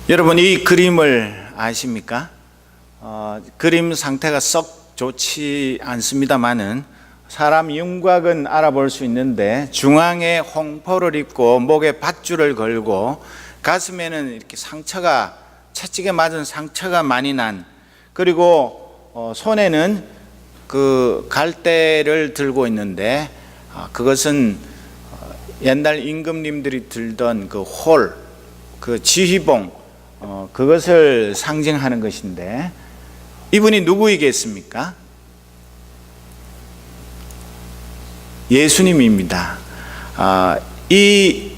여러분, 이 그림을 아십니까? 그림 상태가 썩 좋지 않습니다만은 사람 윤곽은 알아볼 수 있는데, 중앙에 홍포를 입고 목에 밧줄을 걸고 가슴에는 이렇게 상처가, 채찍에 맞은 상처가 많이 난, 그리고 손에는 그 갈대를 들고 있는데, 그것은 옛날 임금님들이 들던 그 홀, 그 지휘봉, 그것을 상징하는 것인데, 이분이 누구이겠습니까? 예수님입니다. 이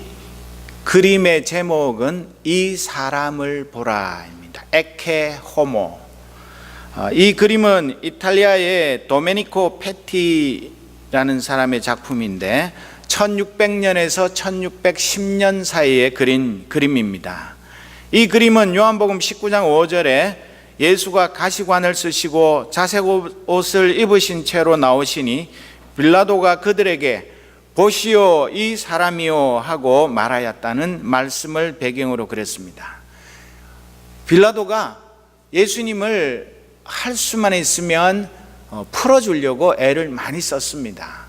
그림의 제목은 이 사람을 보라입니다. 에케 호모. 이 그림은 이탈리아의 도메니코 페티라는 사람의 작품인데 1600년에서 1610년 사이에 그린 그림입니다. 이 그림은 요한복음 19장 5절에 예수가 가시관을 쓰시고 자색 옷을 입으신 채로 나오시니 빌라도가 그들에게 보시오 이 사람이요 하고 말하였다는 말씀을 배경으로 그랬습니다. 빌라도가 예수님을 할 수만 있으면 풀어주려고 애를 많이 썼습니다.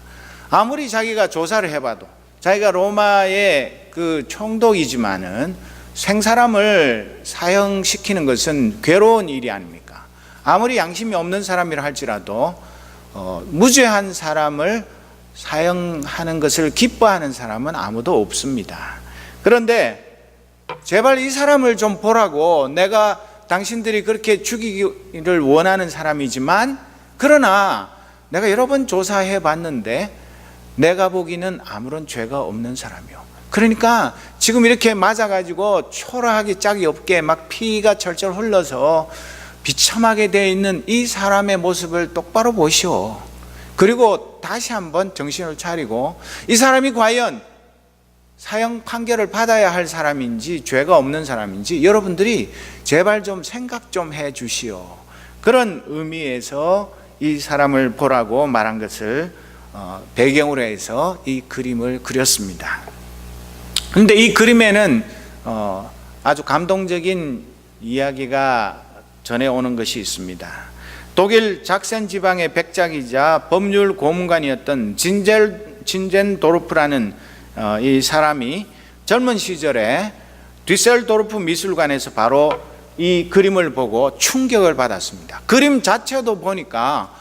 아무리 자기가 조사를 해봐도, 자기가 로마의 그 총독이지만은 생사람을 사형시키는 것은 괴로운 일이 아닙니까? 아무리 양심이 없는 사람이라 할지라도 무죄한 사람을 사형하는 것을 기뻐하는 사람은 아무도 없습니다. 그런데 제발 이 사람을 좀 보라고, 내가 당신들이 그렇게 죽이기를 원하는 사람이지만, 그러나 내가 여러 번 조사해 봤는데 내가 보기는 아무런 죄가 없는 사람이요. 그러니까 지금 이렇게 맞아가지고 초라하게 짝이 없게 막 피가 철철 흘러서 비참하게 되어 있는 이 사람의 모습을 똑바로 보시오. 그리고 다시 한번 정신을 차리고, 이 사람이 과연 사형 판결을 받아야 할 사람인지 죄가 없는 사람인지 여러분들이 제발 좀 생각 좀 해 주시오. 그런 의미에서 이 사람을 보라고 말한 것을 배경으로 해서 이 그림을 그렸습니다. 그런데 이 그림에는 아주 감동적인 이야기가 전해오는 것이 있습니다. 독일 작센 지방의 백작이자 법률 고문관이었던 진젠도르프라는 이 사람이 젊은 시절에 뒤셀도르프 미술관에서 바로 이 그림을 보고 충격을 받았습니다. 그림 자체도 보니까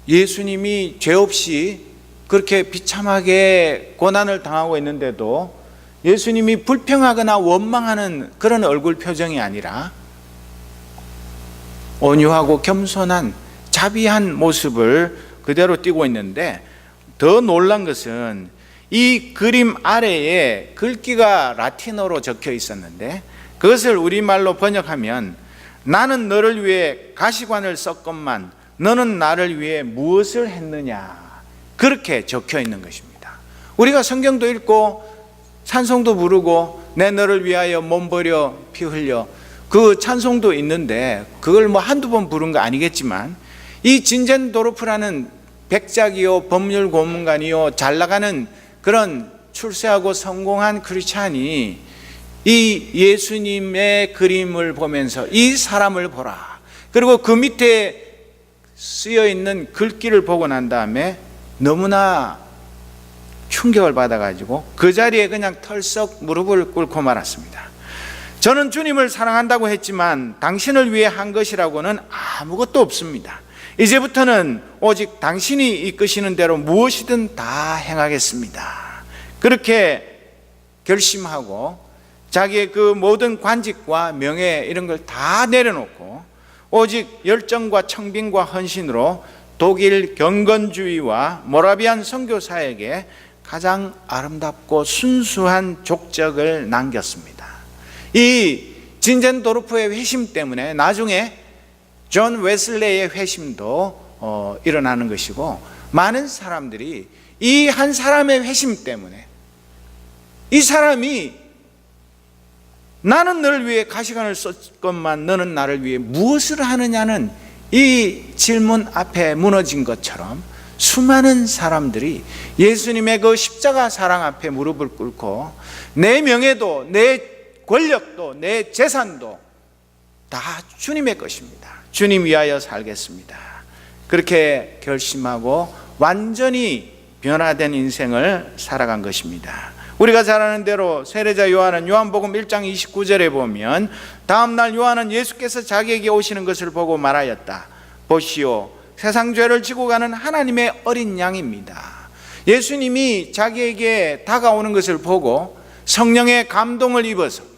예수님이 죄 없이 그렇게 비참하게 고난을 당하고 있는데도 예수님이 불평하거나 원망하는 그런 얼굴 표정이 아니라 온유하고 겸손한 자비한 모습을 그대로 띠고 있는데, 더 놀란 것은 이 그림 아래에 글귀가 라틴어로 적혀 있었는데, 그것을 우리말로 번역하면 나는 너를 위해 가시관을 썼건만 너는 나를 위해 무엇을 했느냐, 그렇게 적혀 있는 것입니다. 우리가 성경도 읽고 찬송도 부르고 내 너를 위하여 몸 버려 피 흘려, 그 찬송도 있는데 그걸 뭐 한두 번 부른 거 아니겠지만, 이 진젠도르프라는 백작이요 법률 고문관이요 잘 나가는 그런 출세하고 성공한 크리스찬이 이 예수님의 그림을 보면서 이 사람을 보라, 그리고 그 밑에 쓰여 있는 글귀를 보고 난 다음에 너무나 충격을 받아가지고 그 자리에 그냥 털썩 무릎을 꿇고 말았습니다. 저는 주님을 사랑한다고 했지만 당신을 위해 한 것이라고는 아무것도 없습니다. 이제부터는 오직 당신이 이끄시는 대로 무엇이든 다 행하겠습니다. 그렇게 결심하고 자기의 그 모든 관직과 명예 이런 걸 다 내려놓고 오직 열정과 청빙과 헌신으로 독일 경건주의와 모라비안 선교사에게 가장 아름답고 순수한 족적을 남겼습니다. 이 진젠도르프의 회심 때문에 나중에 존 웨슬레이의 회심도 일어나는 것이고, 많은 사람들이 이 한 사람의 회심 때문에, 이 사람이 나는 너를 위해 가시관을 썼건만 너는 나를 위해 무엇을 하느냐는 이 질문 앞에 무너진 것처럼 수많은 사람들이 예수님의 그 십자가 사랑 앞에 무릎을 꿇고 내 명예도 내 권력도 내 재산도 다 주님의 것입니다. 주님 위하여 살겠습니다. 그렇게 결심하고 완전히 변화된 인생을 살아간 것입니다. 우리가 잘 아는 대로 세례자 요한은 요한복음 1장 29절에 보면 다음날 요한은 예수께서 자기에게 오시는 것을 보고 말하였다. 보시오, 세상 죄를 지고 가는 하나님의 어린 양입니다. 예수님이 자기에게 다가오는 것을 보고 성령의 감동을 입어서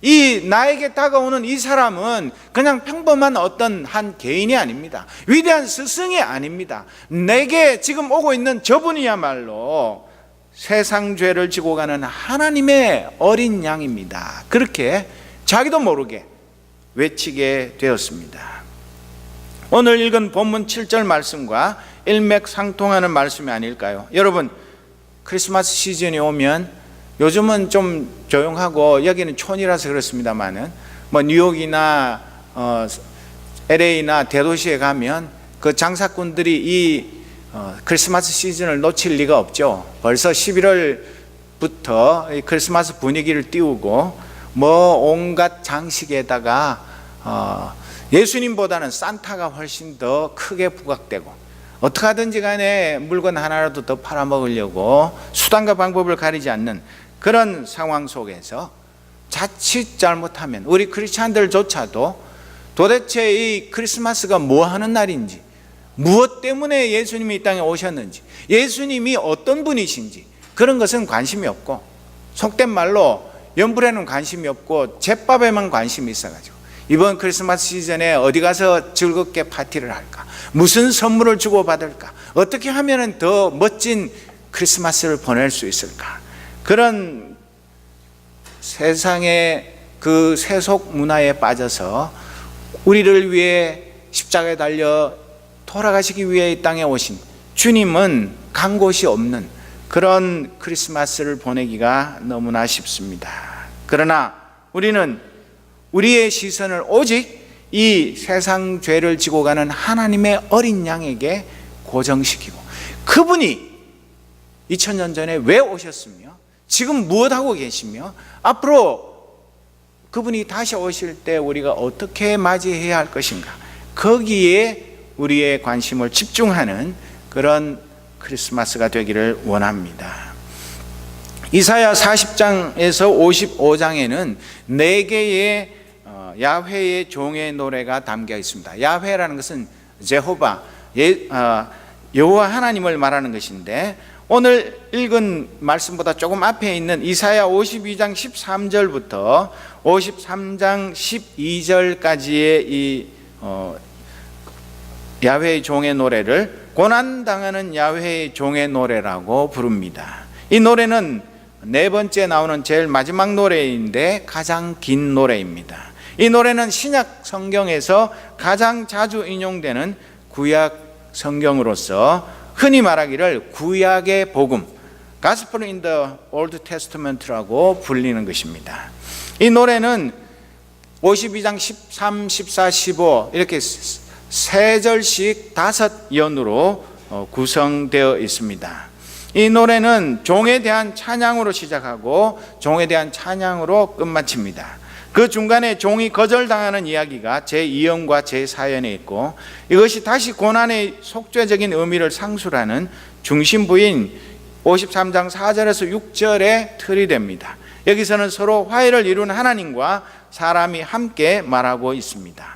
이 나에게 다가오는 이 사람은 그냥 평범한 어떤 한 개인이 아닙니다. 위대한 스승이 아닙니다. 내게 지금 오고 있는 저분이야말로 세상 죄를 지고 가는 하나님의 어린 양입니다. 그렇게 자기도 모르게 외치게 되었습니다. 오늘 읽은 본문 7절 말씀과 일맥상통하는 말씀이 아닐까요? 여러분, 크리스마스 시즌이 오면 요즘은 좀 조용하고 여기는 촌이라서 그렇습니다만은 뭐 뉴욕이나 LA나 대도시에 가면 그 장사꾼들이 이 크리스마스 시즌을 놓칠 리가 없죠. 벌써 11월부터 크리스마스 분위기를 띄우고 뭐 온갖 장식에다가 예수님보다는 산타가 훨씬 더 크게 부각되고 어떻게 하든지 간에 물건 하나라도 더 팔아먹으려고 수단과 방법을 가리지 않는 그런 상황 속에서 자칫 잘못하면 우리 크리스찬들조차도 도대체 이 크리스마스가 뭐 하는 날인지, 무엇 때문에 예수님이 이 땅에 오셨는지, 예수님이 어떤 분이신지 그런 것은 관심이 없고, 속된 말로 연불에는 관심이 없고 잿밥에만 관심이 있어가지고 이번 크리스마스 시즌에 어디 가서 즐겁게 파티를 할까, 무슨 선물을 주고받을까, 어떻게 하면 더 멋진 크리스마스를 보낼 수 있을까, 그런 세상의 그 세속 문화에 빠져서 우리를 위해 십자가에 달려 돌아가시기 위해 이 땅에 오신 주님은 간 곳이 없는 그런 크리스마스를 보내기가 너무나 쉽습니다. 그러나 우리는 우리의 시선을 오직 이 세상 죄를 지고 가는 하나님의 어린 양에게 고정시키고, 그분이 2000년 전에 왜 오셨으며 지금 무엇하고 계시며 앞으로 그분이 다시 오실 때 우리가 어떻게 맞이해야 할 것인가, 거기에 우리의 관심을 집중하는 그런 크리스마스가 되기를 원합니다. 이사야 40장에서 55장에는 4개의 야훼의 종의 노래가 담겨 있습니다. 야훼라는 것은 제호바, 여호와 하나님을 말하는 것인데, 오늘 읽은 말씀보다 조금 앞에 있는 이사야 52장 13절부터 53장 12절까지의 이 야훼의 종의 노래를 고난당하는 야훼의 종의 노래라고 부릅니다. 이 노래는 4번째 나오는 제일 마지막 노래인데 가장 긴 노래입니다. 이 노래는 신약 성경에서 가장 자주 인용되는 구약 성경으로서 흔히 말하기를 구약의 복음, Gospel in the Old Testament라고 불리는 것입니다. 이 노래는 52장 13, 14, 15 이렇게 3절씩 5연으로 구성되어 있습니다. 이 노래는 종에 대한 찬양으로 시작하고 종에 대한 찬양으로 끝마칩니다. 그 중간에 종이 거절당하는 이야기가 제2연과 제4연에 있고, 이것이 다시 고난의 속죄적인 의미를 상술하는 중심부인 53장 4절에서 6절의 틀이 됩니다. 여기서는 서로 화해를 이룬 하나님과 사람이 함께 말하고 있습니다.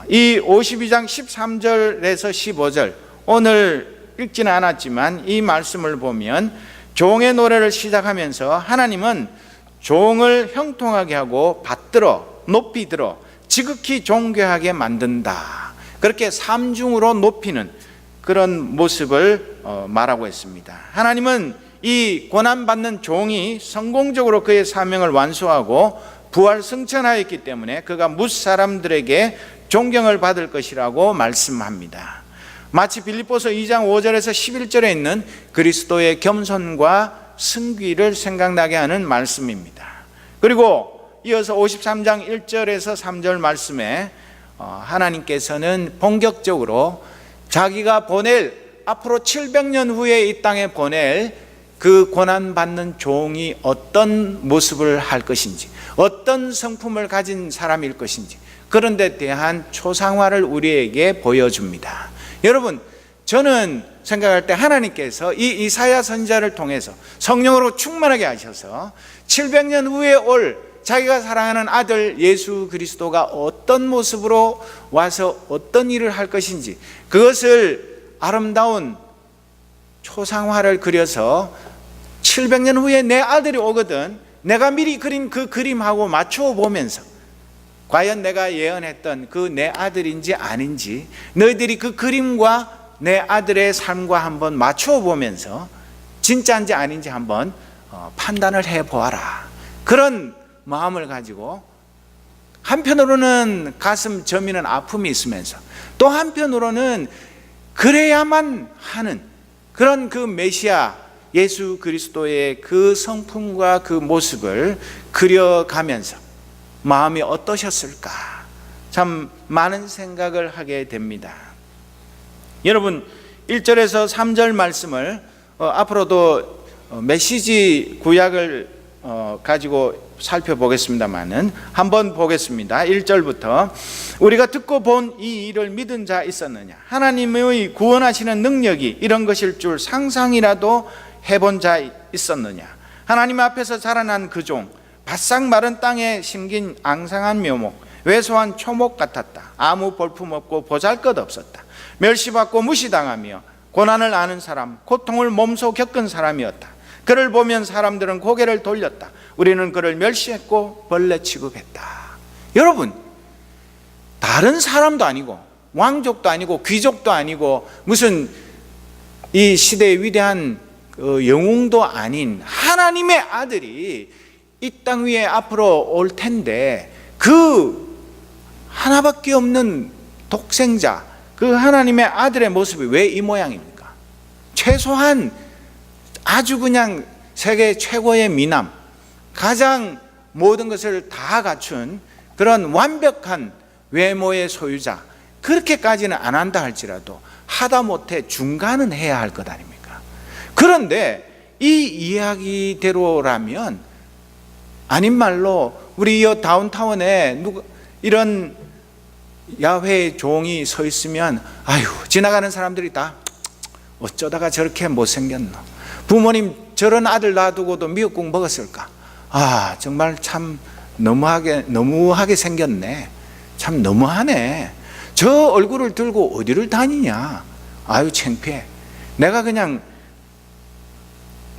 이 52장 13절에서 15절, 오늘 읽지는 않았지만 이 말씀을 보면 종의 노래를 시작하면서 하나님은 종을 형통하게 하고 받들어 높이 들어 지극히 존귀하게 만든다, 그렇게 삼중으로 높이는 그런 모습을 말하고 있습니다. 하나님은 이 고난받는 종이 성공적으로 그의 사명을 완수하고 부활 승천하였기 때문에 그가 뭇 사람들에게 존경을 받을 것이라고 말씀합니다. 마치 빌립보서 2장 5절에서 11절에 있는 그리스도의 겸손과 승귀를 생각나게 하는 말씀입니다. 그리고 이어서 53장 1절에서 3절 말씀에 하나님께서는 본격적으로 자기가 보낼, 앞으로 700년 후에 이 땅에 보낼 그 고난받는 종이 어떤 모습을 할 것인지, 어떤 성품을 가진 사람일 것인지, 그런 데 대한 초상화를 우리에게 보여줍니다. 여러분, 저는 생각할 때 하나님께서 이 이사야 선지자를 통해서 성령으로 충만하게 하셔서 700년 후에 올 자기가 사랑하는 아들 예수 그리스도가 어떤 모습으로 와서 어떤 일을 할 것인지, 그것을 아름다운 초상화를 그려서 700년 후에 내 아들이 오거든 내가 미리 그린 그 그림하고 맞추어 보면서 과연 내가 예언했던 그 내 아들인지 아닌지 너희들이 그 그림과 내 아들의 삶과 한번 맞추어 보면서 진짜인지 아닌지 한번 판단을 해보아라, 그런 마음을 가지고 한편으로는 가슴 저미는 아픔이 있으면서 또 한편으로는 그래야만 하는 그런 그 메시아 예수 그리스도의 그 성품과 그 모습을 그려가면서 마음이 어떠셨을까, 참 많은 생각을 하게 됩니다. 여러분, 1절에서 3절 말씀을 앞으로도 메시지 구약을 가지고 살펴보겠습니다만은 한번 보겠습니다. 1절부터 우리가 듣고 본 이 일을 믿은 자 있었느냐? 하나님의 구원하시는 능력이 이런 것일 줄 상상이라도 해본 자 있었느냐? 하나님 앞에서 자라난 그 종, 바싹 마른 땅에 심긴 앙상한 묘목, 왜소한 초목 같았다. 아무 볼품 없고 보잘것 없었다. 멸시받고 무시당하며 고난을 아는 사람, 고통을 몸소 겪은 사람이었다. 그를 보면 사람들은 고개를 돌렸다. 우리는 그를 멸시했고 벌레 취급했다. 여러분, 다른 사람도 아니고 왕족도 아니고 귀족도 아니고 무슨 이 시대의 위대한 영웅도 아닌 하나님의 아들이 이 땅 위에 앞으로 올 텐데 그 하나밖에 없는 독생자, 그 하나님의 아들의 모습이 왜 이 모양입니까? 최소한 아주 그냥 세계 최고의 미남, 가장 모든 것을 다 갖춘 그런 완벽한 외모의 소유자, 그렇게까지는 안 한다 할지라도 하다못해 중간은 해야 할 것 아닙니까? 그런데 이 이야기대로라면 아닌 말로 우리 이 다운타운에 이런 야훼의 종이 서 있으면 아유, 지나가는 사람들이 다 어쩌다가 저렇게 못생겼노, 부모님 저런 아들 놔두고도 미역국 먹었을까, 아 정말 참 너무하게 생겼네, 참 너무하네, 저 얼굴을 들고 어디를 다니냐, 아유 창피해, 내가 그냥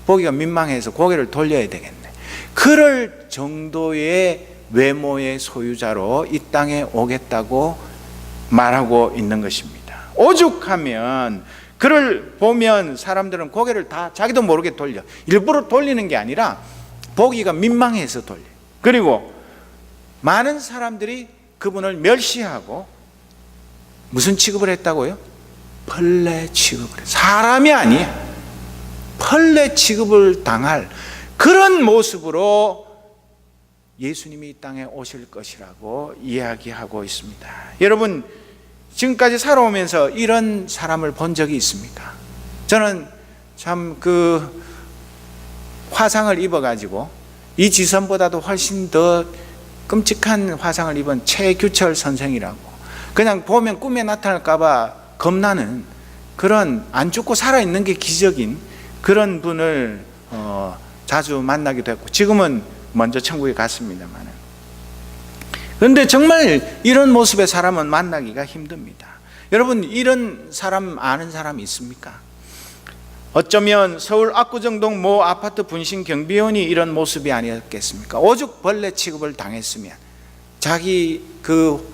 보기가 민망해서 고개를 돌려야 되겠네. 그럴 정도의 외모의 소유자로 이 땅에 오겠다고 말하고 있는 것입니다. 오죽하면 그를 보면 사람들은 고개를 다 자기도 모르게 돌려, 일부러 돌리는 게 아니라 보기가 민망해서 돌려. 그리고 많은 사람들이 그분을 멸시하고 무슨 취급을 했다고요? 벌레 취급을 했어요. 사람이 아니에요. 벌레 취급을 당할 그런 모습으로 예수님이 이 땅에 오실 것이라고 이야기하고 있습니다. 여러분, 지금까지 살아오면서 이런 사람을 본 적이 있습니까? 저는 참 그 화상을 입어가지고 이 지선보다도 훨씬 더 끔찍한 화상을 입은 최규철 선생이라고, 그냥 보면 꿈에 나타날까봐 겁나는 그런, 안 죽고 살아있는 게 기적인 그런 분을 자주 만나기도 했고, 지금은 먼저 천국에 갔습니다만, 그런데 정말 이런 모습의 사람은 만나기가 힘듭니다. 여러분, 이런 사람 아는 사람 있습니까? 어쩌면 서울 압구정동 모 아파트 분신 경비원이 이런 모습이 아니었겠습니까? 오죽 벌레 취급을 당했으면 자기 그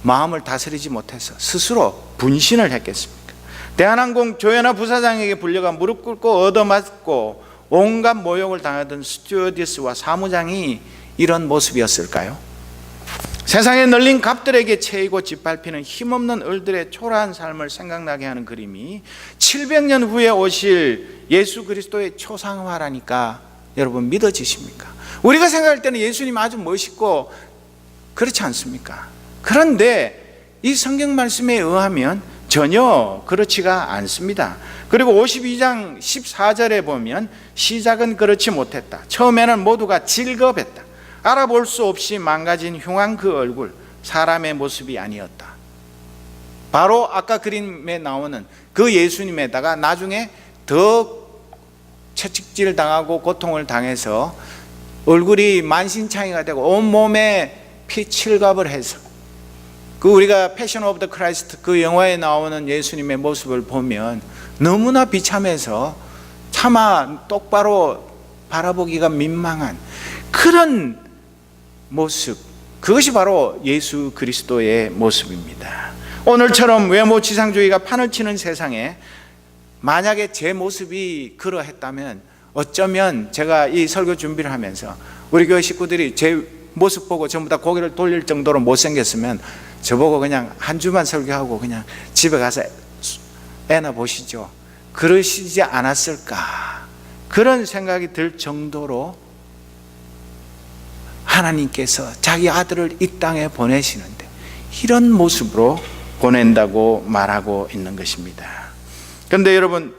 마음을 다스리지 못해서 스스로 분신을 했겠습니까? 대한항공 조현아 부사장에게 불려가 무릎 꿇고 얻어맞고 온갖 모욕을 당하던 스튜어디스와 사무장이 이런 모습이었을까요? 세상에 널린 갑들에게 채이고 짓밟히는 힘없는 을들의 초라한 삶을 생각나게 하는 그림이 700년 후에 오실 예수 그리스도의 초상화라니까 여러분 믿어지십니까? 우리가 생각할 때는 예수님 아주 멋있고 그렇지 않습니까? 그런데 이 성경 말씀에 의하면 전혀 그렇지가 않습니다. 그리고 52장 14절에 보면 시작은 그렇지 못했다. 처음에는 모두가 질겁했다. 알아볼 수 없이 망가진 흉한 그 얼굴, 사람의 모습이 아니었다. 바로 아까 그림에 나오는 그 예수님에다가 나중에 더 채찍질 당하고 고통을 당해서 얼굴이 만신창이가 되고 온몸에 피칠갑을 해서 그 우리가 패션 오브 더 크라이스트 그 영화에 나오는 예수님의 모습을 보면 너무나 비참해서 차마 똑바로 바라보기가 민망한 그런 모습, 그것이 바로 예수 그리스도의 모습입니다. 오늘처럼 외모지상주의가 판을 치는 세상에 만약에 제 모습이 그러했다면 어쩌면 제가 이 설교 준비를 하면서 우리 교회 식구들이 제 모습 보고 전부 다 고개를 돌릴 정도로 못생겼으면 저보고 그냥 한 주만 설교하고 그냥 집에 가서 애나 보시죠, 그러시지 않았을까, 그런 생각이 들 정도로 하나님께서 자기 아들을 이 땅에 보내시는데 이런 모습으로 보낸다고 말하고 있는 것입니다. 그런데 여러분,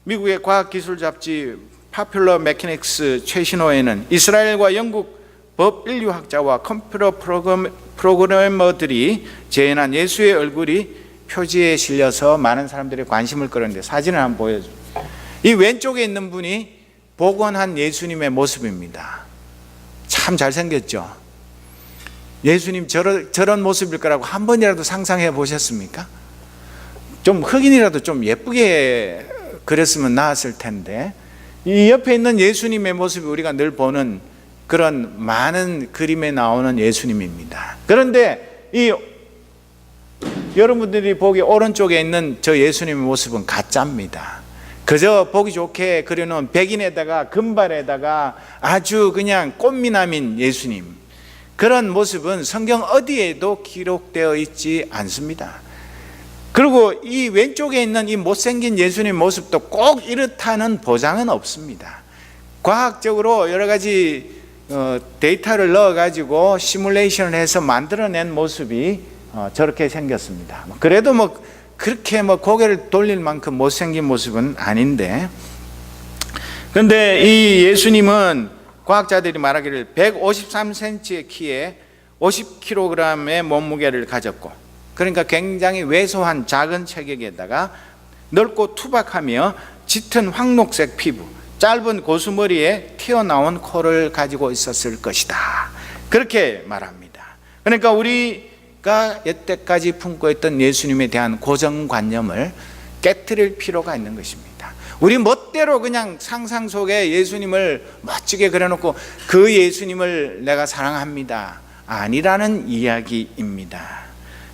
미국의 과학기술 잡지 파퓰러 메케닉스 최신호에는 이스라엘과 영국 법인류학자와 컴퓨터 프로그래머들이 재현한 예수의 얼굴이 표지에 실려서 많은 사람들이 관심을 끌었는데 사진을 한번 보여줘. 이 왼쪽에 있는 분이 복원한 예수님의 모습입니다. 참 잘생겼죠? 예수님 저런 모습일 거라고 한 번이라도 상상해 보셨습니까? 좀 흑인이라도 좀 예쁘게 그렸으면 나았을 텐데 이 옆에 있는 예수님의 모습이 우리가 늘 보는 그런 많은 그림에 나오는 예수님입니다. 그런데 이 여러분들이 보기 오른쪽에 있는 저 예수님의 모습은 가짜입니다. 그저 보기 좋게 그려놓은 백인에다가 금발에다가 아주 그냥 꽃미남인 예수님, 그런 모습은 성경 어디에도 기록되어 있지 않습니다. 그리고 이 왼쪽에 있는 이 못생긴 예수님 모습도 꼭 이렇다는 보장은 없습니다. 과학적으로 여러 가지 데이터를 넣어가지고 시뮬레이션을 해서 만들어낸 모습이 저렇게 생겼습니다. 그래도 그렇게 고개를 돌릴 만큼 못생긴 모습은 아닌데, 그런데 이 예수님은 과학자들이 말하기를 153cm의 키에 50kg의 몸무게를 가졌고, 그러니까 굉장히 왜소한 작은 체격에다가 넓고 투박하며 짙은 황록색 피부, 짧은 고수머리에 튀어나온 코를 가지고 있었을 것이다, 그렇게 말합니다. 그러니까 우리가 여태까지 품고 있던 예수님에 대한 고정관념을 깨트릴 필요가 있는 것입니다. 우리 멋대로 그냥 상상 속에 예수님을 멋지게 그려놓고 그 예수님을 내가 사랑합니다, 아니라는 이야기입니다.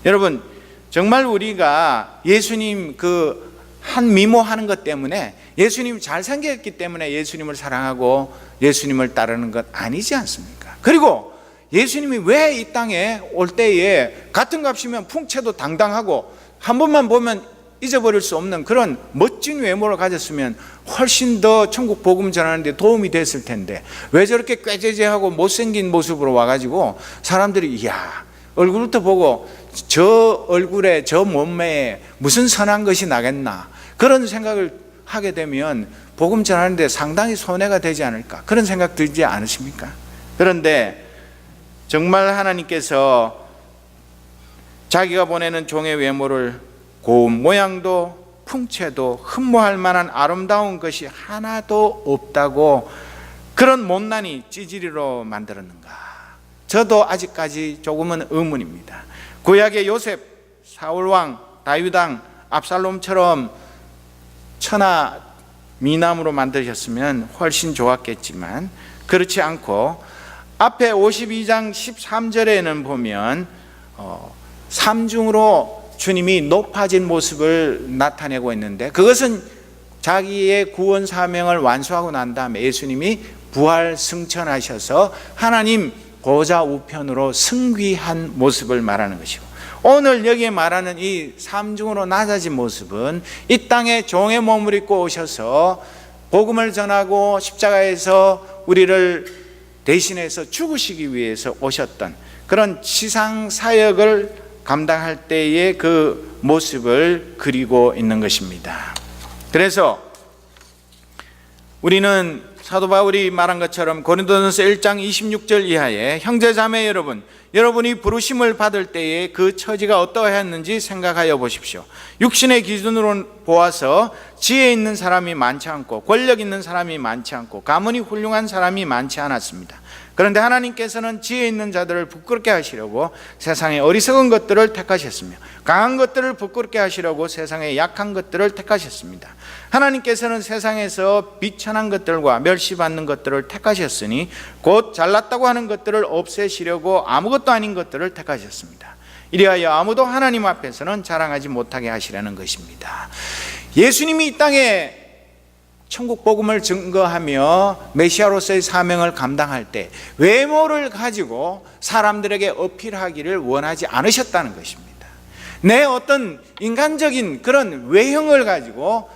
여러분, 정말 우리가 예수님 그 한 미모하는 것 때문에, 예수님이 잘생겼기 때문에 예수님을 사랑하고 예수님을 따르는 것 아니지 않습니까? 그리고 예수님이 왜 이 땅에 올 때에 같은 값이면 풍채도 당당하고 한 번만 보면 잊어버릴 수 없는 그런 멋진 외모를 가졌으면 훨씬 더 천국 복음 전하는 데 도움이 됐을 텐데 왜 저렇게 꾀죄죄하고 못생긴 모습으로 와가지고 사람들이 이야, 얼굴부터 보고 저 얼굴에 저 몸매에 무슨 선한 것이 나겠나, 그런 생각을 하게 되면 복음 전하는 데 상당히 손해가 되지 않을까, 그런 생각 들지 않으십니까? 그런데 정말 하나님께서 자기가 보내는 종의 외모를 고운 모양도 풍채도 흠모할 만한 아름다운 것이 하나도 없다고 그런 못난이 찌질이로 만들었는가? 저도 아직까지 조금은 의문입니다. 구약의 요셉, 사울왕, 다윗왕, 압살롬처럼 천하 미남으로 만드셨으면 훨씬 좋았겠지만 그렇지 않고 앞에 52장 13절에는 보면 삼중으로 주님이 높아진 모습을 나타내고 있는데, 그것은 자기의 구원 사명을 완수하고 난 다음에 예수님이 부활 승천하셔서 하나님 보좌 우편으로 승귀한 모습을 말하는 것이고, 오늘 여기에 말하는 이 삼중으로 낮아진 모습은 이 땅에 종의 몸을 입고 오셔서 복음을 전하고 십자가에서 우리를 대신해서 죽으시기 위해서 오셨던 그런 지상 사역을 감당할 때의 그 모습을 그리고 있는 것입니다. 그래서 우리는 사도 바울이 말한 것처럼 고린도전서 1장 26절 이하에 형제 자매 여러분, 여러분이 부르심을 받을 때에 그 처지가 어떠했는지 생각하여 보십시오. 육신의 기준으로 보아서 지혜 있는 사람이 많지 않고 권력 있는 사람이 많지 않고 가문이 훌륭한 사람이 많지 않았습니다. 그런데 하나님께서는 지혜 있는 자들을 부끄럽게 하시려고 세상의 어리석은 것들을 택하셨으며 강한 것들을 부끄럽게 하시려고 세상의 약한 것들을 택하셨습니다. 하나님께서는 세상에서 비천한 것들과 멸시받는 것들을 택하셨으니 곧 잘났다고 하는 것들을 없애시려고 아무것도 아닌 것들을 택하셨습니다. 이리하여 아무도 하나님 앞에서는 자랑하지 못하게 하시려는 것입니다. 예수님이 이 땅에 천국 복음을 증거하며 메시아로서의 사명을 감당할 때 외모를 가지고 사람들에게 어필하기를 원하지 않으셨다는 것입니다. 내 어떤 인간적인 그런 외형을 가지고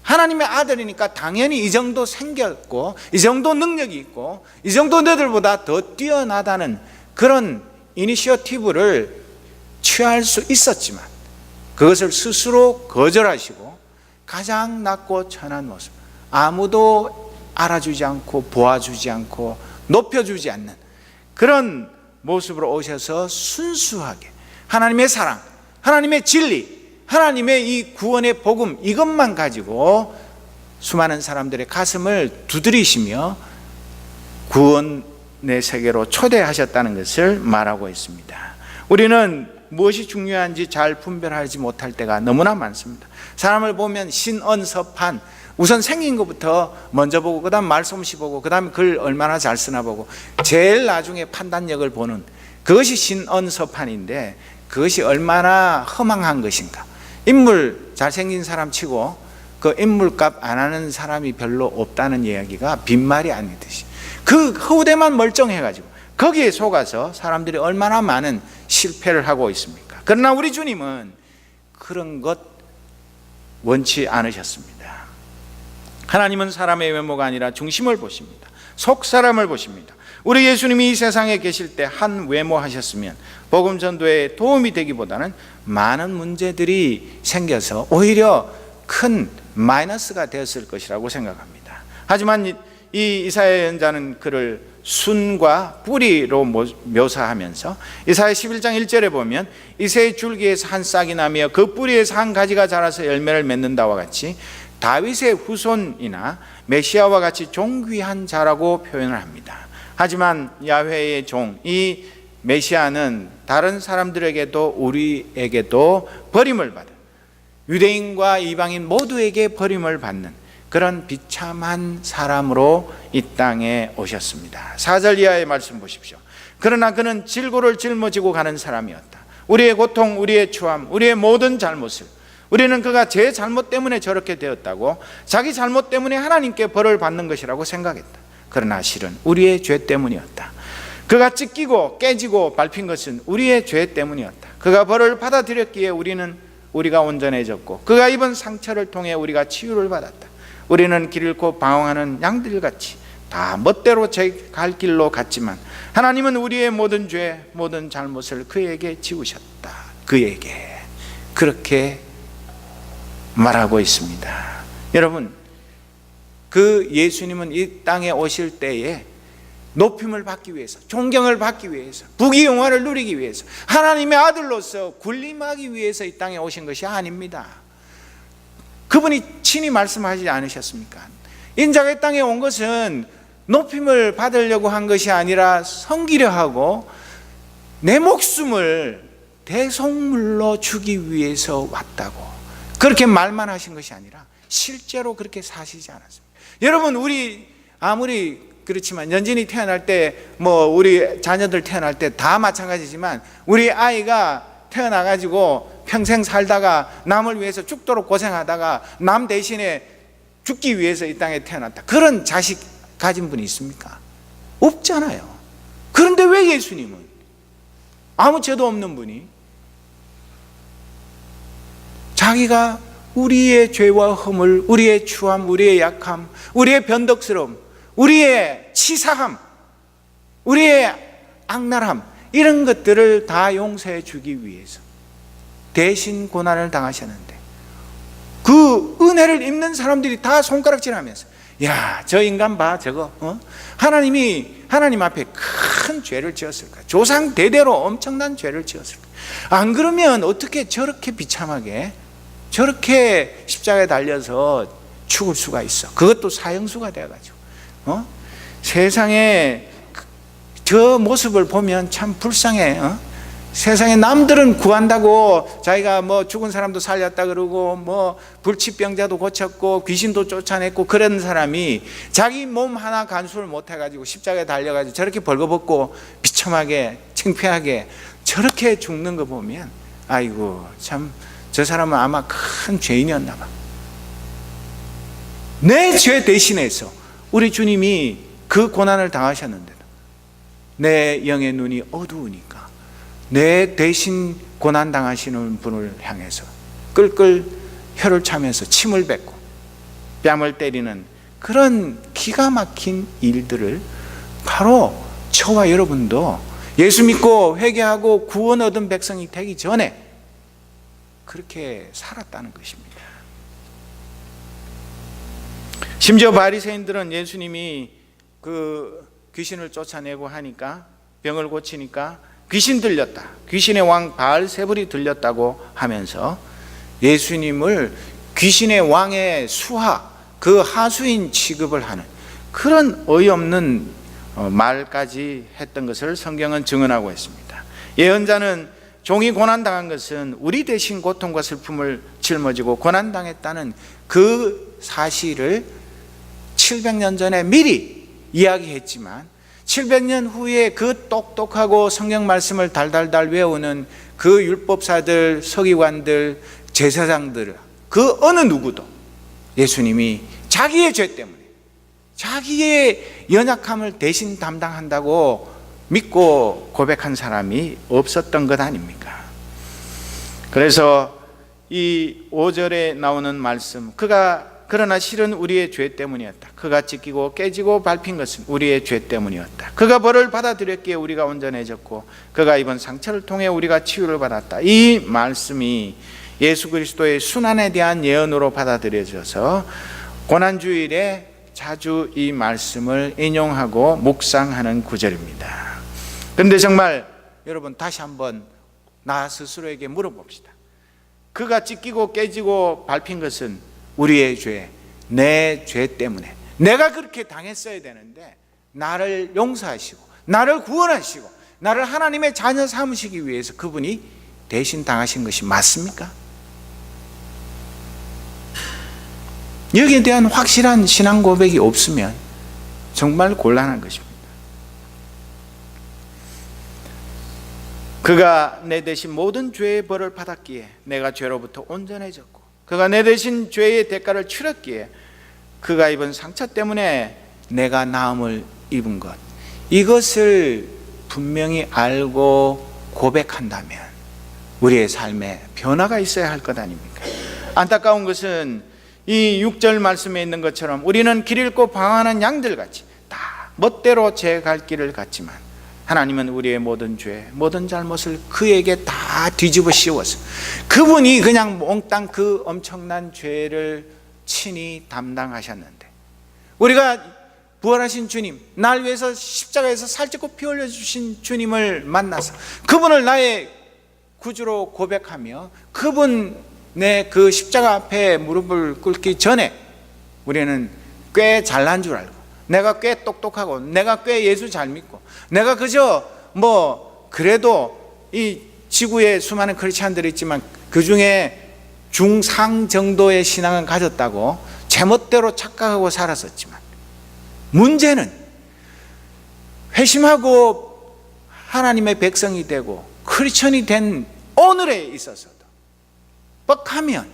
하나님의 아들이니까 당연히 이 정도 생겼고 이 정도 능력이 있고 이 정도 너희들보다 더 뛰어나다는 그런 이니셔티브를 취할 수 있었지만 그것을 스스로 거절하시고 가장 낮고 천한 모습, 아무도 알아주지 않고 보아주지 않고 높여주지 않는 그런 모습으로 오셔서 순수하게 하나님의 사랑, 하나님의 진리, 하나님의 이 구원의 복음 이것만 가지고 수많은 사람들의 가슴을 두드리시며 구원의 세계로 초대하셨다는 것을 말하고 있습니다. 우리는 무엇이 중요한지 잘 분별하지 못할 때가 너무나 많습니다. 사람을 보면 신언서판, 우선 생긴 것부터 먼저 보고 그 다음 말솜씨 보고 그 다음에 글 얼마나 잘 쓰나 보고 제일 나중에 판단력을 보는 그것이 신언서판인데 그것이 얼마나 허망한 것인가. 인물 잘생긴 사람 치고 그 인물값 안 하는 사람이 별로 없다는 이야기가 빈말이 아니듯이 그 후대만 멀쩡해가지고 거기에 속아서 사람들이 얼마나 많은 실패를 하고 있습니까? 그러나 우리 주님은 그런 것 원치 않으셨습니다. 하나님은 사람의 외모가 아니라 중심을 보십니다. 속 사람을 보십니다. 우리 예수님이 이 세상에 계실 때 한 외모 하셨으면 복음 전도에 도움이 되기보다는 많은 문제들이 생겨서 오히려 큰 마이너스가 되었을 것이라고 생각합니다. 하지만 이 이사야 예언자는 그를 순과 뿌리로 묘사하면서 이사야 11장 1절에 보면 이새의 줄기에서 한 싹이 나며 그 뿌리에서 한 가지가 자라서 열매를 맺는다와 같이 다윗의 후손이나 메시아와 같이 존귀한 자라고 표현을 합니다. 하지만 야훼의 종, 이 메시아는 다른 사람들에게도 우리에게도 버림을 받은, 유대인과 이방인 모두에게 버림을 받는 그런 비참한 사람으로 이 땅에 오셨습니다. 4절 이하의 말씀 보십시오. 그러나 그는 질고를 짊어지고 가는 사람이었다. 우리의 고통, 우리의 추함, 우리의 모든 잘못을, 우리는 그가 제 잘못 때문에 저렇게 되었다고, 자기 잘못 때문에 하나님께 벌을 받는 것이라고 생각했다. 그러나 실은 우리의 죄 때문이었다. 그가 찢기고 깨지고 밟힌 것은 우리의 죄 때문이었다. 그가 벌을 받아들였기에 우리가 온전해졌고 그가 입은 상처를 통해 우리가 치유를 받았다. 우리는 길 잃고 방황하는 양들같이 다 멋대로 제 갈 길로 갔지만 하나님은 우리의 모든 죄, 모든 잘못을 그에게 지우셨다. 그에게 그렇게 말하고 있습니다. 여러분, 그 예수님은 이 땅에 오실 때에 높임을 받기 위해서, 존경을 받기 위해서, 부귀영화를 누리기 위해서, 하나님의 아들로서 군림하기 위해서 이 땅에 오신 것이 아닙니다. 그분이 친히 말씀하지 않으셨습니까? 인자가 이 땅에 온 것은 높임을 받으려고 한 것이 아니라 섬기려 하고 내 목숨을 대속물로 주기 위해서 왔다고, 그렇게 말만 하신 것이 아니라 실제로 그렇게 사시지 않았습니다. 여러분, 우리 아무리 그렇지만 연진이 태어날 때, 우리 자녀들 태어날 때 다 마찬가지지만 우리 아이가 태어나가지고 평생 살다가 남을 위해서 죽도록 고생하다가 남 대신에 죽기 위해서 이 땅에 태어났다, 그런 자식 가진 분이 있습니까? 없잖아요. 그런데 왜 예수님은 아무 죄도 없는 분이 자기가 우리의 죄와 허물, 우리의 추함, 우리의 약함, 우리의 변덕스러움, 우리의 치사함, 우리의 악랄함, 이런 것들을 다 용서해 주기 위해서 대신 고난을 당하셨는데, 그 은혜를 입는 사람들이 다 손가락질하면서 야, 저 인간 봐, 저거 하나님 앞에 큰 죄를 지었을까? 조상 대대로 엄청난 죄를 지었을까? 안 그러면 어떻게 저렇게 비참하게 저렇게 십자가에 달려서 죽을 수가 있어? 그것도 사형수가 돼가지고. 세상에 저 모습을 보면 참 불쌍해. 세상에 남들은 구한다고 자기가 뭐 죽은 사람도 살렸다 그러고 뭐 불치병자도 고쳤고 귀신도 쫓아냈고, 그런 사람이 자기 몸 하나 간수를 못 해가지고 십자가에 달려가지고 저렇게 벌거벗고 비참하게 창피하게 저렇게 죽는 거 보면, 아이고 참 저 사람은 아마 큰 죄인이었나 봐. 내 죄 대신해서 우리 주님이 그 고난을 당하셨는데도 내 영의 눈이 어두우니까 내 대신 고난 당하시는 분을 향해서 끌끌 혀를 차면서 침을 뱉고 뺨을 때리는 그런 기가 막힌 일들을 바로 저와 여러분도 예수 믿고 회개하고 구원 얻은 백성이 되기 전에 그렇게 살았다는 것입니다. 심지어 바리새인들은 예수님이 그 귀신을 쫓아내고 하니까, 병을 고치니까 귀신 들렸다, 귀신의 왕 바알세불이 들렸다고 하면서 예수님을 귀신의 왕의 수하, 그 하수인 취급을 하는 그런 어이없는 말까지 했던 것을 성경은 증언하고 있습니다. 예언자는 종이 고난당한 것은 우리 대신 고통과 슬픔을 짊어지고 고난당했다는 그 사실을 700년 전에 미리 이야기했지만, 700년 후에 그 똑똑하고 성경 말씀을 달달달 외우는 그 율법사들, 서기관들, 제사장들, 그 어느 누구도 예수님이 자기의 죄 때문에 자기의 연약함을 대신 담당한다고 믿고 고백한 사람이 없었던 것 아닙니까? 그래서 이 5절에 나오는 말씀, 그러나 실은 우리의 죄 때문이었다. 그가 찢기고 깨지고 밟힌 것은 우리의 죄 때문이었다. 그가 벌을 받아들였기에 우리가 온전해졌고 그가 입은 상처를 통해 우리가 치유를 받았다. 이 말씀이 예수 그리스도의 순환에 대한 예언으로 받아들여져서 고난주일에 자주 이 말씀을 인용하고 묵상하는 구절입니다. 그런데 정말 여러분, 다시 한번 나 스스로에게 물어봅시다. 그가 찢기고 깨지고 밟힌 것은 우리의 죄, 내 죄 때문에 내가 그렇게 당했어야 되는데 나를 용서하시고 나를 구원하시고 나를 하나님의 자녀 삼으시기 위해서 그분이 대신 당하신 것이 맞습니까? 여기에 대한 확실한 신앙 고백이 없으면 정말 곤란한 것입니다. 그가 내 대신 모든 죄의 벌을 받았기에 내가 죄로부터 온전해졌고 그가 내 대신 죄의 대가를 치렀기에 그가 입은 상처 때문에 내가 나음을 입은 것, 이것을 분명히 알고 고백한다면 우리의 삶에 변화가 있어야 할 것 아닙니까? 안타까운 것은 이 6절 말씀에 있는 것처럼 우리는 길 잃고 방황하는 양들같이 다 멋대로 제 갈 길을 갔지만 하나님은 우리의 모든 죄, 모든 잘못을 그에게 다 뒤집어 씌워서 그분이 그냥 몽땅 그 엄청난 죄를 친히 담당하셨는데, 우리가 부활하신 주님, 날 위해서 십자가에서 살찌고 피 흘려주신 주님을 만나서 그분을 나의 구주로 고백하며 그분의 그 십자가 앞에 무릎을 꿇기 전에 우리는 꽤 잘난 줄 알고, 내가 꽤 똑똑하고, 내가 꽤 예수 잘 믿고, 내가 그저 그래도 이 지구에 수많은 크리스찬들이 있지만 그 중에 중상 정도의 신앙은 가졌다고 제멋대로 착각하고 살았었지만, 문제는 회심하고 하나님의 백성이 되고 크리스천이 된 오늘에 있어서도 뻑하면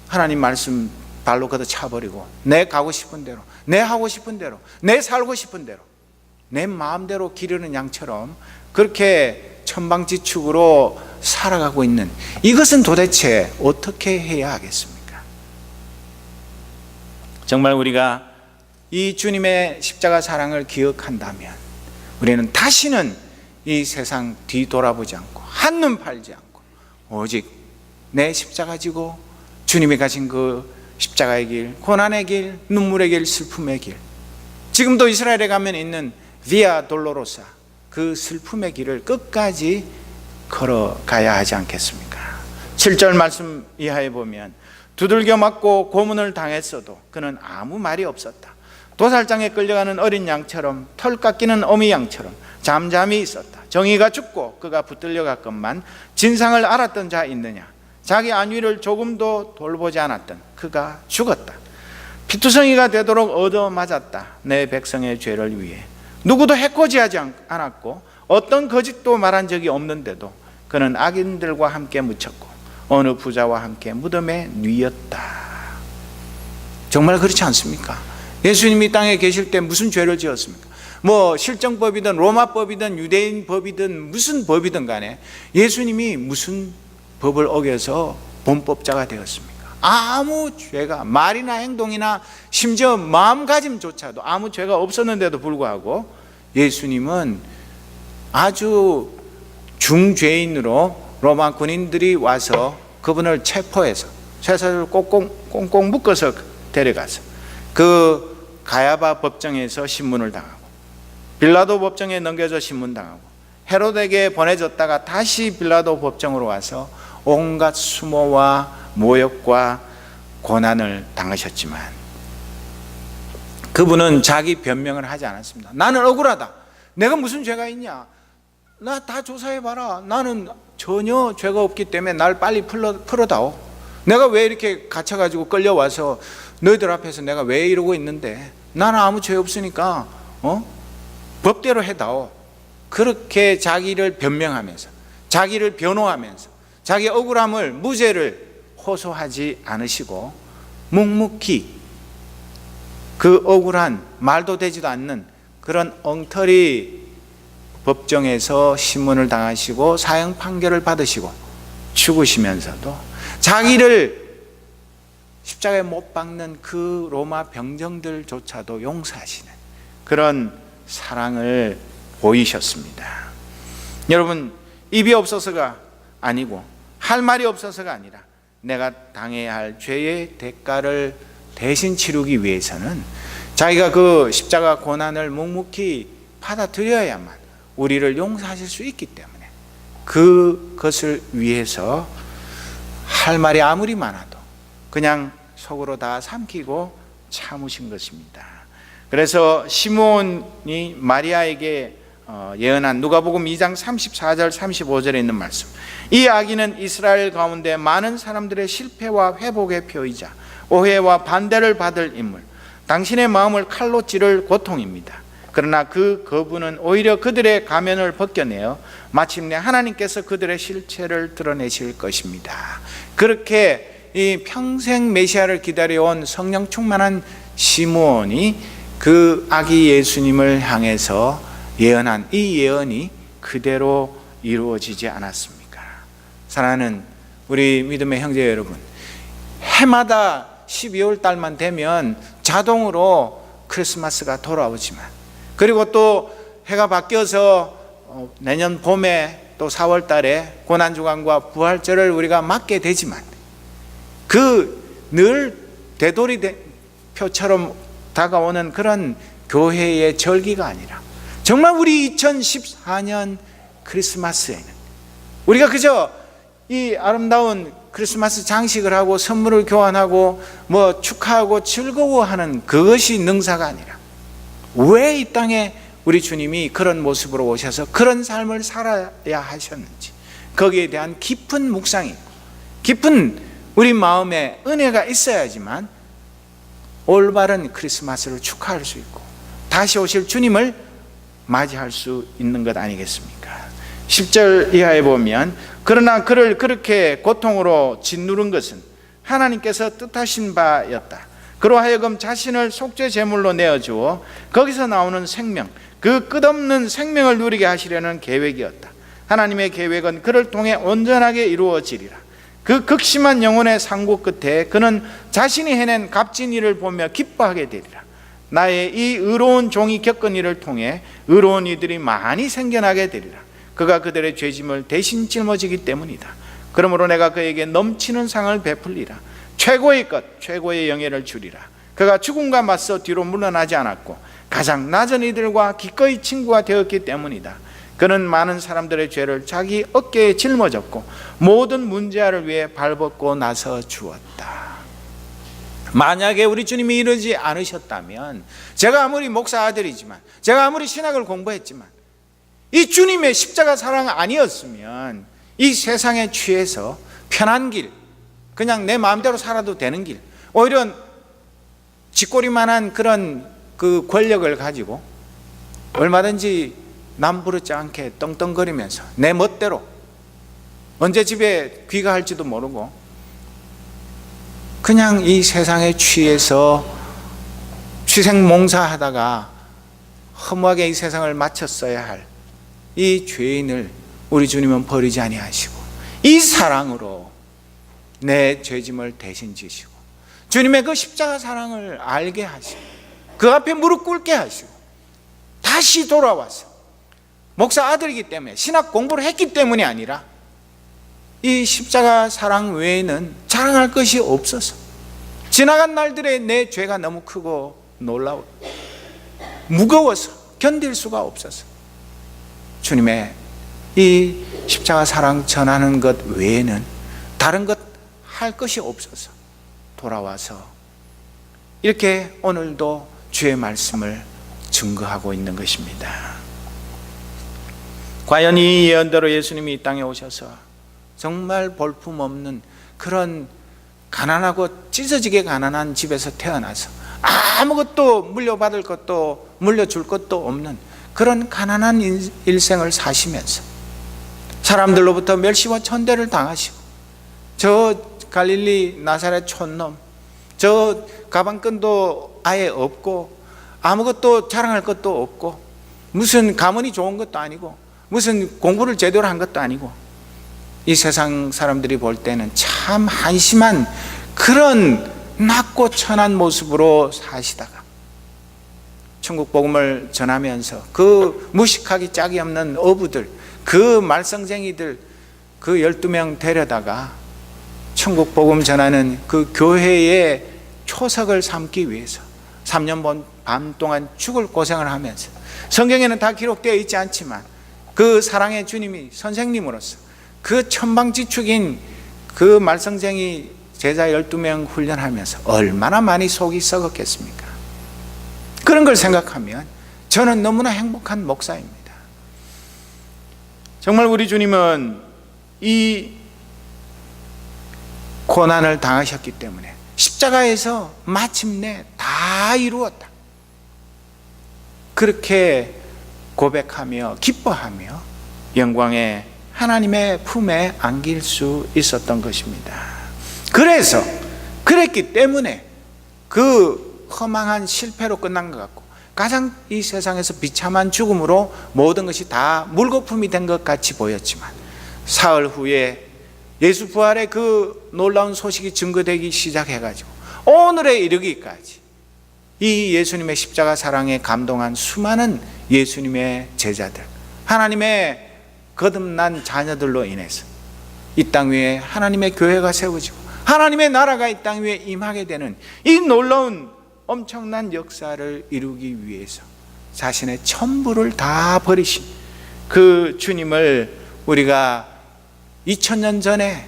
하나님 말씀 발로 걷어 차버리고 내 가고 싶은 대로, 내 하고 싶은 대로, 내 살고 싶은 대로, 내 마음대로 기르는 양처럼 그렇게 천방지축으로 살아가고 있는, 이것은 도대체 어떻게 해야 하겠습니까? 정말 우리가 이 주님의 십자가 사랑을 기억한다면 우리는 다시는 이 세상 뒤돌아보지 않고 한눈 팔지 않고 오직 내 십자가 지고 주님이 가신 그 십자가의 길, 고난의 길, 눈물의 길, 슬픔의 길, 지금도 이스라엘에 가면 있는 비아 돌로로사, 그 슬픔의 길을 끝까지 걸어가야 하지 않겠습니까? 7절 말씀 이하에 보면 두들겨 맞고 고문을 당했어도 그는 아무 말이 없었다. 도살장에 끌려가는 어린 양처럼, 털 깎이는 어미 양처럼 잠잠히 있었다. 정의가 죽고 그가 붙들려 갔건만 진상을 알았던 자 있느냐? 자기 안위를 조금도 돌보지 않았던 그가 죽었다. 피투성이가 되도록 얻어맞았다. 내 백성의 죄를 위해. 누구도 해코지하지 않았고 어떤 거짓도 말한 적이 없는데도 그는 악인들과 함께 묻혔고 어느 부자와 함께 무덤에 뉘었다. 정말 그렇지 않습니까? 예수님이 땅에 계실 때 무슨 죄를 지었습니까? 뭐 실정법이든 로마법이든 유대인 법이든 무슨 법이든 간에 예수님이 무슨 법을 어겨서 범법자가 되었습니까? 아무 죄가, 말이나 행동이나 심지어 마음가짐조차도 아무 죄가 없었는데도 불구하고 예수님은 아주 중죄인으로 로마 군인들이 와서 그분을 체포해서 쇠사슬을 꽁꽁 묶어서 데려가서 그 가야바 법정에서 신문을 당하고 빌라도 법정에 넘겨져 신문당하고 헤롯에게 보내졌다가 다시 빌라도 법정으로 와서 온갖 수모와 모욕과 고난을 당하셨지만 그분은 자기 변명을 하지 않았습니다. 나는 억울하다. 내가 무슨 죄가 있냐? 나 다 조사해봐라. 나는 전혀 죄가 없기 때문에 날 빨리 풀어다오. 내가 왜 이렇게 갇혀가지고 끌려와서 너희들 앞에서 내가 왜 이러고 있는데 나는 아무 죄 없으니까 법대로 해다오. 그렇게 자기를 변명하면서 자기를 변호하면서 자기 억울함을, 무죄를 호소하지 않으시고 묵묵히 그 억울한 말도 되지도 않는 그런 엉터리 법정에서 신문을 당하시고 사형 판결을 받으시고 죽으시면서도 자기를 십자가에 못 박는 그 로마 병정들조차도 용서하시는 그런 사랑을 보이셨습니다. 여러분, 입이 없어서가 아니고 할 말이 없어서가 아니라 내가 당해야 할 죄의 대가를 대신 치르기 위해서는 자기가 그 십자가 고난을 묵묵히 받아들여야만 우리를 용서하실 수 있기 때문에 그것을 위해서 할 말이 아무리 많아도 그냥 속으로 다 삼키고 참으신 것입니다. 그래서 시몬이 마리아에게 예언한 누가복음 2장 34절 35절에 있는 말씀, 이 아기는 이스라엘 가운데 많은 사람들의 실패와 회복의 표이자 오해와 반대를 받을 인물, 당신의 마음을 칼로 찌를 고통입니다. 그러나 그 거부는 오히려 그들의 가면을 벗겨내어 마침내 하나님께서 그들의 실체를 드러내실 것입니다. 그렇게 이 평생 메시아를 기다려온 성령 충만한 시므온이 그 아기 예수님을 향해서 예언한 이 예언이 그대로 이루어지지 않았습니까? 사랑하는 우리 믿음의 형제 여러분, 해마다 12월 달만 되면 자동으로 크리스마스가 돌아오지만, 그리고 또 해가 바뀌어서 내년 봄에 또 4월 달에 고난주간과 부활절을 우리가 맞게 되지만 그 늘 되돌이표처럼 다가오는 그런 교회의 절기가 아니라 정말 우리 2014년 크리스마스에는 우리가 그저 이 아름다운 크리스마스 장식을 하고 선물을 교환하고 뭐 축하하고 즐거워하는 그것이 능사가 아니라 왜 이 땅에 우리 주님이 그런 모습으로 오셔서 그런 삶을 살아야 하셨는지 거기에 대한 깊은 묵상이, 깊은 우리 마음에 은혜가 있어야지만 올바른 크리스마스를 축하할 수 있고 다시 오실 주님을 맞이할 수 있는 것 아니겠습니까? 10절 이하에 보면 그러나 그를 그렇게 고통으로 짓누른 것은 하나님께서 뜻하신 바였다. 그로 하여금 자신을 속죄 제물로 내어주어 거기서 나오는 생명, 그 끝없는 생명을 누리게 하시려는 계획이었다. 하나님의 계획은 그를 통해 온전하게 이루어지리라. 그 극심한 영혼의 상고 끝에 그는 자신이 해낸 값진 일을 보며 기뻐하게 되리라. 나의 이 의로운 종이 겪은 일을 통해 의로운 이들이 많이 생겨나게 되리라. 그가 그들의 죄짐을 대신 짊어지기 때문이다. 그러므로 내가 그에게 넘치는 상을 베풀리라. 최고의 것, 최고의 영예를 주리라. 그가 죽음과 맞서 뒤로 물러나지 않았고 가장 낮은 이들과 기꺼이 친구가 되었기 때문이다. 그는 많은 사람들의 죄를 자기 어깨에 짊어졌고 모든 문제아를 위해 발벗고 나서 주었다. 만약에 우리 주님이 이러지 않으셨다면, 제가 아무리 목사 아들이지만, 제가 아무리 신학을 공부했지만, 이 주님의 십자가 사랑 아니었으면 이 세상에 취해서 편한 길, 그냥 내 마음대로 살아도 되는 길, 오히려 쥐꼬리만한 그런 그 권력을 가지고 얼마든지 남부럽지 않게 떵떵거리면서 내 멋대로 언제 집에 귀가할지도 모르고 그냥 이 세상에 취해서 취생몽사하다가 허무하게 이 세상을 마쳤어야 할 이 죄인을 우리 주님은 버리지 아니하시고 이 사랑으로 내 죄짐을 대신 지시고 주님의 그 십자가 사랑을 알게 하시고 그 앞에 무릎 꿇게 하시고 다시 돌아와서 목사 아들이기 때문에 신학 공부를 했기 때문이 아니라 이 십자가 사랑 외에는 자랑할 것이 없어서 지나간 날들의 내 죄가 너무 크고 놀라워 무거워서 견딜 수가 없어서 주님의 이 십자가 사랑 전하는 것 외에는 다른 것 할 것이 없어서 돌아와서 이렇게 오늘도 주의 말씀을 증거하고 있는 것입니다. 과연 이 예언대로 예수님이 이 땅에 오셔서 정말 볼품없는 그런 가난하고 찢어지게 가난한 집에서 태어나서 아무것도 물려받을 것도 물려줄 것도 없는 그런 가난한 일생을 사시면서 사람들로부터 멸시와 천대를 당하시고 저 갈릴리 나사렛 촌놈, 저 가방끈도 아예 없고 아무것도 자랑할 것도 없고 무슨 가문이 좋은 것도 아니고 무슨 공부를 제대로 한 것도 아니고 이 세상 사람들이 볼 때는 참 한심한 그런 낮고 천한 모습으로 사시다가 천국 복음을 전하면서 그 무식하기 짝이 없는 어부들, 그 말썽쟁이들 그 12명 데려다가 천국 복음 전하는 그 교회의 초석을 삼기 위해서 3년 반 동안 죽을 고생을 하면서 성경에는 다 기록되어 있지 않지만 그 사랑의 주님이 선생님으로서 그 천방지축인 그 말썽쟁이 제자 12명 훈련하면서 얼마나 많이 속이 썩었겠습니까? 그런 걸 생각하면 저는 너무나 행복한 목사입니다. 정말 우리 주님은 이 고난을 당하셨기 때문에 십자가에서 마침내 다 이루었다, 그렇게 고백하며 기뻐하며 영광의 하나님의 품에 안길 수 있었던 것입니다. 그래서 그랬기 때문에 그 허망한 실패로 끝난 것 같고 가장 이 세상에서 비참한 죽음으로 모든 것이 다 물거품이 된 것 같이 보였지만 사흘 후에 예수 부활의 그 놀라운 소식이 증거되기 시작해가지고 오늘에 이르기까지 이 예수님의 십자가 사랑에 감동한 수많은 예수님의 제자들, 하나님의 거듭난 자녀들로 인해서 이 땅 위에 하나님의 교회가 세워지고 하나님의 나라가 이 땅 위에 임하게 되는 이 놀라운 엄청난 역사를 이루기 위해서 자신의 전부를 다 버리신 그 주님을 우리가 2000년 전에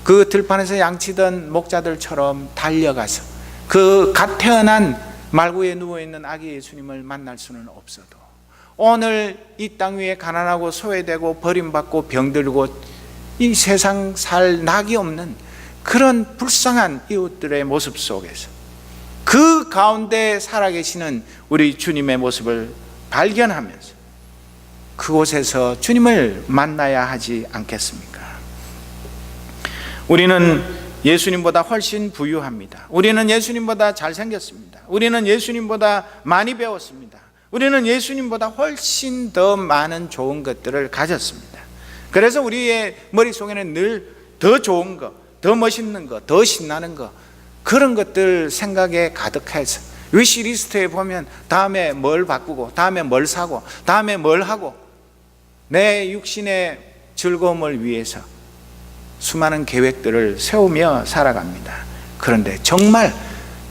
그 들판에서 양치던 목자들처럼 달려가서 그 갓 태어난 말구에 누워있는 아기 예수님을 만날 수는 없어도 오늘 이 땅 위에 가난하고 소외되고 버림받고 병들고 이 세상 살 낙이 없는 그런 불쌍한 이웃들의 모습 속에서 그 가운데 살아계시는 우리 주님의 모습을 발견하면서 그곳에서 주님을 만나야 하지 않겠습니까? 우리는 예수님보다 훨씬 부유합니다. 우리는 예수님보다 잘생겼습니다. 우리는 예수님보다 많이 배웠습니다. 우리는 예수님보다 훨씬 더 많은 좋은 것들을 가졌습니다. 그래서 우리의 머릿속에는 늘 더 좋은 거, 더 멋있는 거, 더 신나는 거, 그런 것들 생각에 가득해서 위시리스트에 보면 다음에 뭘 바꾸고 다음에 뭘 사고 다음에 뭘 하고 내 육신의 즐거움을 위해서 수많은 계획들을 세우며 살아갑니다. 그런데 정말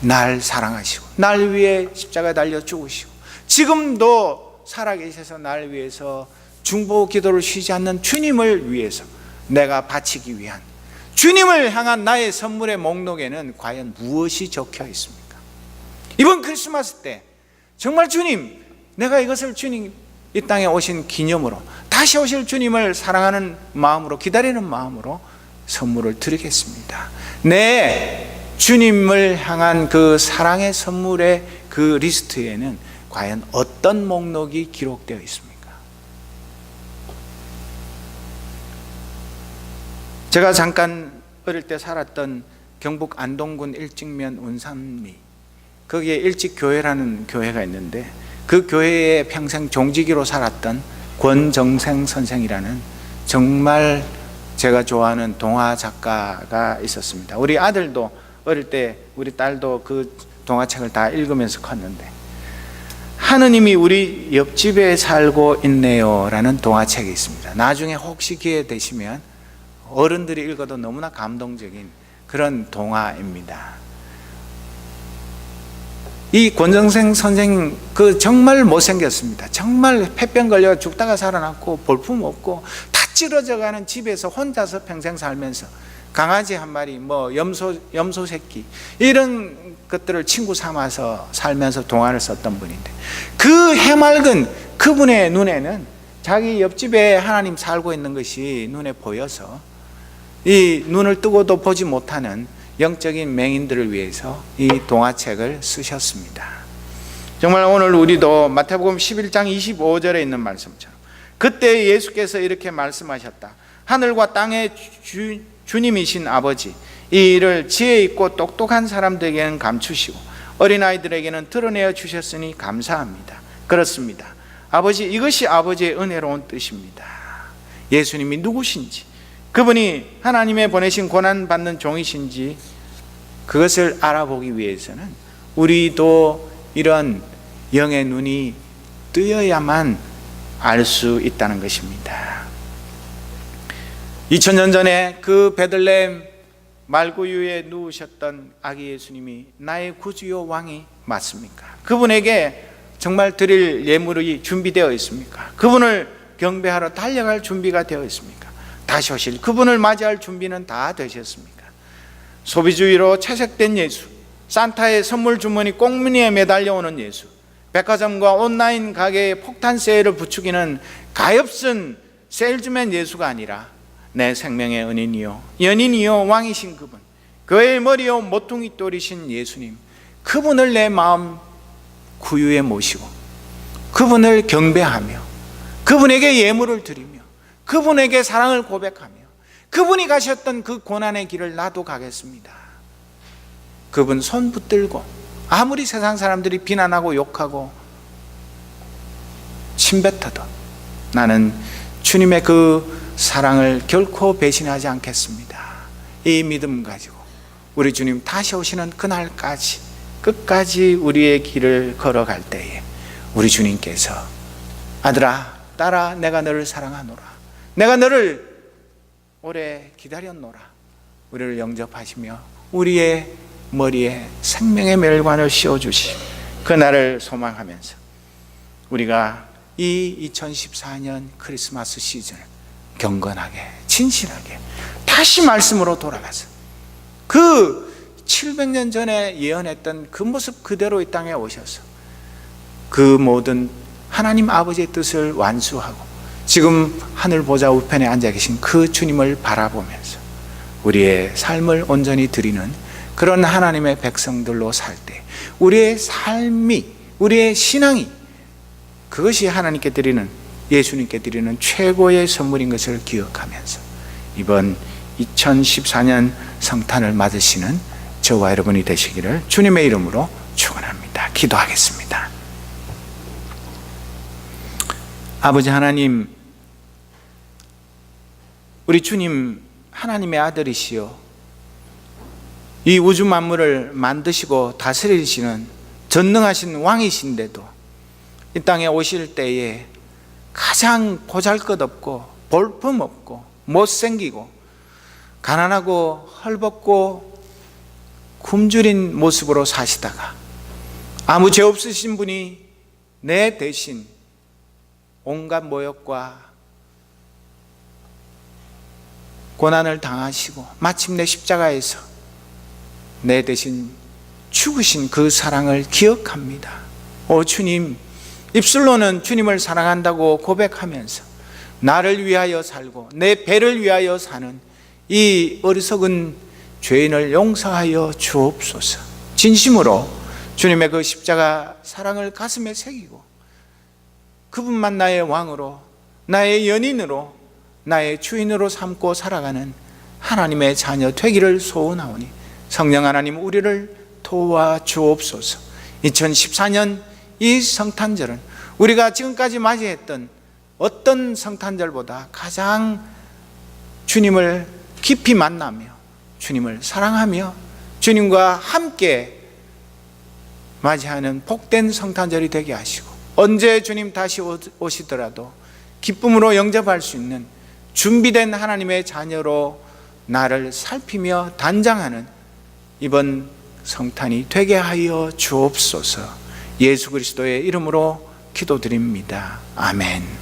날 사랑하시고 날 위해 십자가에 달려 죽으시고 지금도 살아계셔서 날 위해서 중보 기도를 쉬지 않는 주님을 위해서 내가 바치기 위한 주님을 향한 나의 선물의 목록에는 과연 무엇이 적혀 있습니까? 이번 크리스마스 때 정말 주님, 내가 이것을 주님 이 땅에 오신 기념으로 다시 오실 주님을 사랑하는 마음으로 기다리는 마음으로 선물을 드리겠습니다. 내 주님을 향한 그 사랑의 선물의 그 리스트에는 과연 어떤 목록이 기록되어 있습니까? 제가 잠깐 어릴 때 살았던 경북 안동군 일직면 운산리, 거기에 일직교회라는 교회가 있는데 그 교회에 평생 종지기로 살았던 권정생 선생이라는 정말 제가 좋아하는 동화 작가가 있었습니다. 우리 아들도 어릴 때 우리 딸도 그 동화책을 다 읽으면서 컸는데 하느님이 우리 옆집에 살고 있네요 라는 동화책이 있습니다. 나중에 혹시 기회 되시면 어른들이 읽어도 너무나 감동적인 그런 동화입니다. 이 권정생 선생 그 정말 못생겼습니다. 정말 폐병 걸려 죽다가 살아났고 볼품 없고 다 찌러져가는 집에서 혼자서 평생 살면서 강아지 한 마리, 뭐 염소 새끼 이런 것들을 친구 삼아서 살면서 동화를 썼던 분인데 그 해맑은 그분의 눈에는 자기 옆집에 하나님 살고 있는 것이 눈에 보여서 이 눈을 뜨고도 보지 못하는 영적인 맹인들을 위해서 이 동화책을 쓰셨습니다. 정말 오늘 우리도 마태복음 11장 25절에 있는 말씀처럼 그때 예수께서 이렇게 말씀하셨다. 하늘과 땅의 주님이신 아버지, 이 일을 지혜 있고 똑똑한 사람들에게는 감추시고 어린아이들에게는 드러내어 주셨으니 감사합니다. 그렇습니다. 아버지, 이것이 아버지의 은혜로운 뜻입니다. 예수님이 누구신지, 그분이 하나님의 보내신 고난받는 종이신지 그것을 알아보기 위해서는 우리도 이런 영의 눈이 뜨여야만 알 수 있다는 것입니다. 2000년 전에 그 베들레헴 말구유에 누우셨던 아기 예수님이 나의 구주요 왕이 맞습니까? 그분에게 정말 드릴 예물이 준비되어 있습니까? 그분을 경배하러 달려갈 준비가 되어 있습니까? 다시 오실 그분을 맞이할 준비는 다 되셨습니까? 소비주의로 채색된 예수, 산타의 선물 주머니 꽁무니에 매달려오는 예수, 백화점과 온라인 가게에 폭탄 세일을 부추기는 가엾은 세일즈맨 예수가 아니라 내 생명의 은인이요 연인이요 왕이신 그분, 교회의 머리요 모퉁이 돌이신 예수님, 그분을 내 마음 구유에 모시고 그분을 경배하며 그분에게 예물을 드리며 그분에게 사랑을 고백하며 그분이 가셨던 그 고난의 길을 나도 가겠습니다. 그분 손 붙들고 아무리 세상 사람들이 비난하고 욕하고 침뱉어도 나는 주님의 그 사랑을 결코 배신하지 않겠습니다. 이 믿음 가지고 우리 주님 다시 오시는 그날까지 끝까지 우리의 길을 걸어갈 때에 우리 주님께서 아들아 딸아 내가 너를 사랑하노라, 내가 너를 오래 기다렸노라, 우리를 영접하시며 우리의 머리에 생명의 멸관을 씌워주시고 그날을 소망하면서 우리가 이 2014년 크리스마스 시즌을 경건하게 진실하게 다시 말씀으로 돌아가서 그 700년 전에 예언했던 그 모습 그대로 이 땅에 오셔서 그 모든 하나님 아버지의 뜻을 완수하고 지금 하늘 보좌 우편에 앉아 계신 그 주님을 바라보면서 우리의 삶을 온전히 드리는 그런 하나님의 백성들로 살 때 우리의 삶이, 우리의 신앙이 그것이 하나님께 드리는, 예수님께 드리는 최고의 선물인 것을 기억하면서 이번 2014년 성탄을 맞으시는 저와 여러분이 되시기를 주님의 이름으로 축원합니다. 기도하겠습니다. 아버지 하나님, 우리 주님 하나님의 아들이시요 이 우주 만물을 만드시고 다스리시는 전능하신 왕이신데도 이 땅에 오실 때에 가장 보잘것없고 볼품없고 못생기고 가난하고 헐벗고 굶주린 모습으로 사시다가 아무 죄 없으신 분이 내 대신 온갖 모욕과 고난을 당하시고 마침내 십자가에서 내 대신 죽으신 그 사랑을 기억합니다. 오 주님, 입술로는 주님을 사랑한다고 고백하면서 나를 위하여 살고 내 배를 위하여 사는 이 어리석은 죄인을 용서하여 주옵소서. 진심으로 주님의 그 십자가 사랑을 가슴에 새기고 그분만 나의 왕으로, 나의 연인으로, 나의 주인으로 삼고 살아가는 하나님의 자녀 되기를 소원하오니 성령 하나님 우리를 도와주옵소서. 2014년 이 성탄절은 우리가 지금까지 맞이했던 어떤 성탄절보다 가장 주님을 깊이 만나며 주님을 사랑하며 주님과 함께 맞이하는 복된 성탄절이 되게 하시고 언제 주님 다시 오시더라도 기쁨으로 영접할 수 있는 준비된 하나님의 자녀로 나를 살피며 단장하는 이번 성탄이 되게 하여 주옵소서. 예수 그리스도의 이름으로 기도드립니다. 아멘.